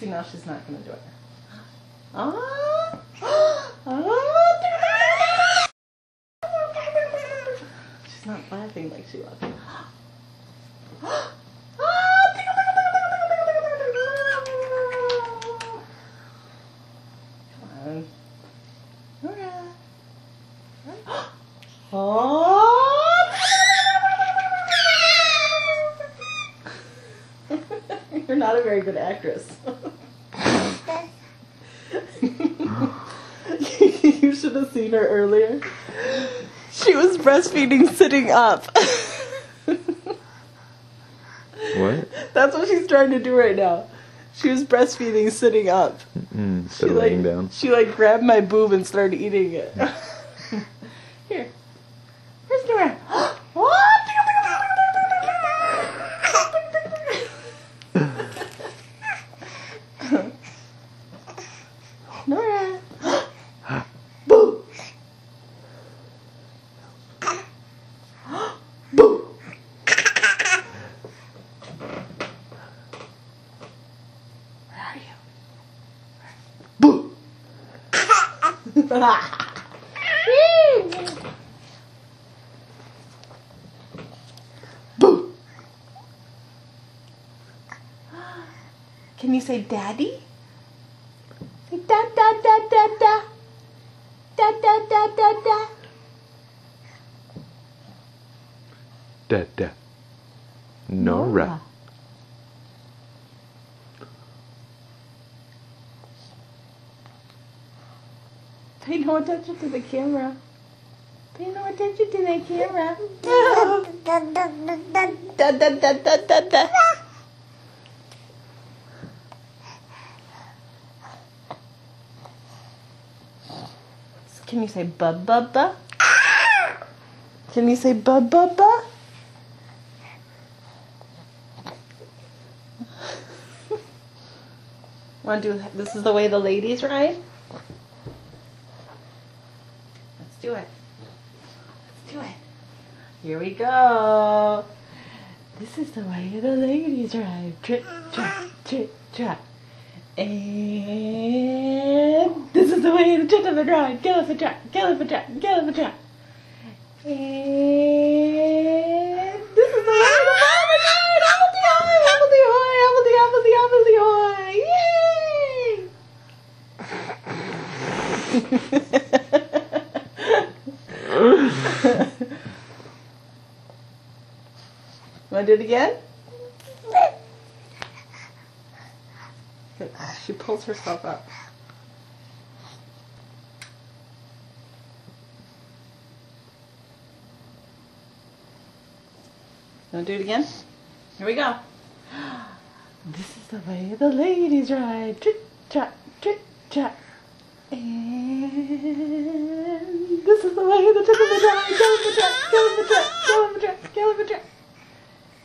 See, now she's not going to do it. She's not laughing like she was. Come on. Nora. You're not a very good actress. You should have seen her earlier. She was breastfeeding sitting up. What? That's what she's trying to do right now. She was breastfeeding sitting up. Instead of laying down. She grabbed my boob and started eating it. Here. Where's Nora? Nora. Boo. Boo. Where are you? Boo. Boo. Can you say daddy? Say da da da da da. Da da da da da. Da. Nora. Pay no attention to the camera. Pay no attention to the camera. Da da da da da da. Can you say ba ba ba? Can you say ba ba ba? Want to do This Is the Way the Ladies Ride? Let's do it. Let's do it. Here we go. This is the way the ladies ride. Trip, trap, trip, trap. And this is the way the gentlemen ride. Gallop trap, gallop trap, gallop trap. And this is the way the farmers ride. Appledy-hoy, appledy-hoy, appledy, appledy, appledy-hoy. Yay! Want to do it again? She pulls herself up. Want to do it again? Here we go. This is the way the ladies ride. Trip, trap, And this is the way the gentlemen ride. Gallop trap, gallop trap, gallop trap, gallop trap.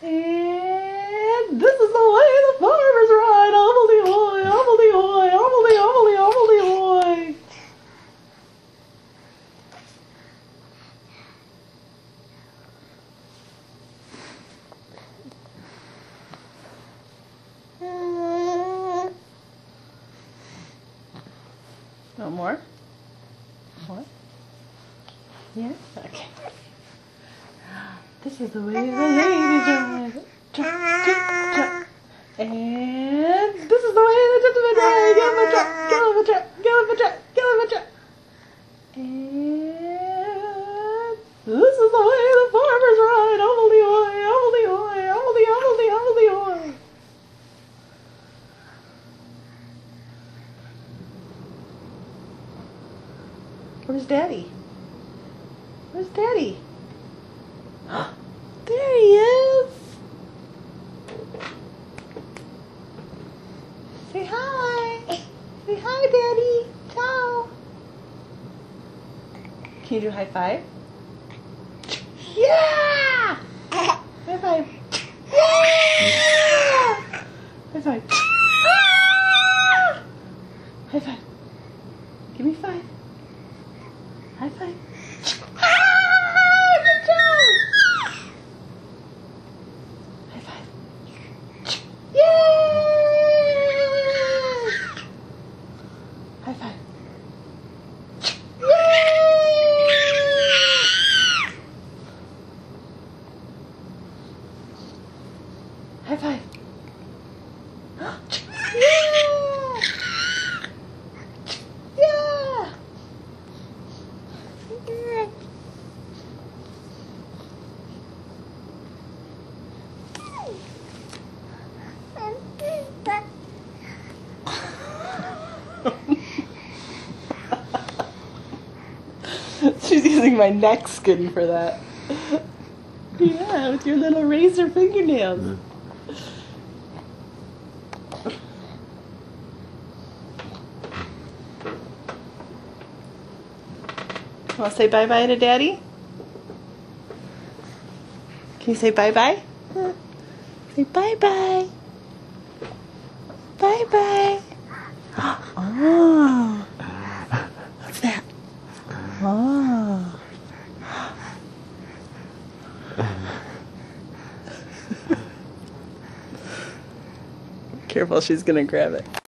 And this is the way the farmers ride. Appledy-hoy, appledy-hoy, appledy, appledy, appledy-hoy. No more? More? Yeah? Okay. This is the way the ladies ride. And this is the way the gentlemen ride. Gallop trap, gallop trap, gallop trap, gallop trap. And this is the way the farmers ride. Appledy-hoy, appledy-hoy, appledy, appledy, appledy-hoy. Where's Daddy? Where's Daddy? There he is. Say hi. Say hi, Daddy. Ciao. Can you do high five? Yeah! High five. Yeah! High five. High five. Give me five. High five. Good job. High five. Yeah! She's using my neck skin for that. Yeah, with your little razor fingernails. Want to say bye-bye to Daddy? Can you say bye-bye? Say bye-bye. Bye-bye. Oh. What's that? Oh. Careful, she's gonna grab it.